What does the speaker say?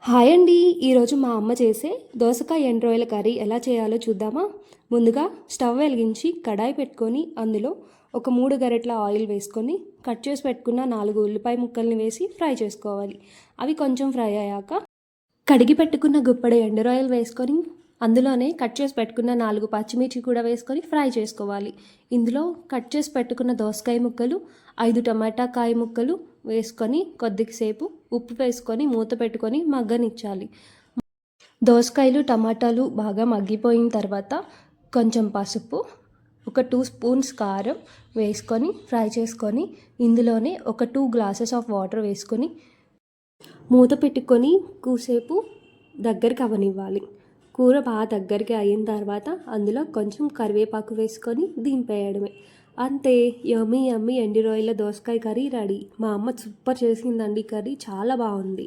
Hi అండి. ఈరోజు మా అమ్మ చేసే దోసకాయ ఎండు రొయ్యల కర్రీ ఎలా చేయాలో చూద్దామా? ముందుగా స్టవ్ వెలిగించి కడాయి పెట్టుకొని అందులో ఒక 3 గరిటెల ఆయిల్ వేసుకొని కట్ చేసి పెట్టుకున్న 4 ఉల్లిపాయ ముక్కల్ని వేసి ఫ్రై చేసుకోవాలి. అవి కొంచెం ఫ్రై అయ్యాక కడిగి పెట్టుకున్న గుప్పెడు ఎండు రొయ్యలు వేసుకొని అందులోనే కట్ చేసి పెట్టుకున్న 4 పచ్చిమిర్చి కూడా వేసుకొని ఫ్రై చేసుకోవాలి. ఇందులో కట్ చేసి పెట్టుకున్న దోసకాయ ముక్కలు, 5 టమాటా కాయ ముక్కలు వేసుకొని కొద్దిసేపు ఉప్పు వేసుకొని మూత పెట్టుకొని మగ్గనిచ్చాలి. దోసకాయలు టమాటాలు బాగా మగ్గిపోయిన తర్వాత కొంచెం పసుపు, ఒక 2 స్పూన్స్ కారం వేసుకొని ఫ్రై చేసుకొని ఇందులోనే ఒక 2 గ్లాసెస్ ఆఫ్ వాటర్ వేసుకొని మూత పెట్టుకొని కూసేపు దగ్గరికి అవనివ్వాలి. కూర బాగా దగ్గరికి అయిన తర్వాత అందులో కొంచెం కరివేపాకు వేసుకొని దింపేయడమే. అంతే, యమ్మీ యమ్మీ ఎండు రొయ్యల దోసకాయ కర్రీ రెడీ. మా అమ్మ సూపర్ చేసిందండి కర్రీ, చాలా బాగుంది.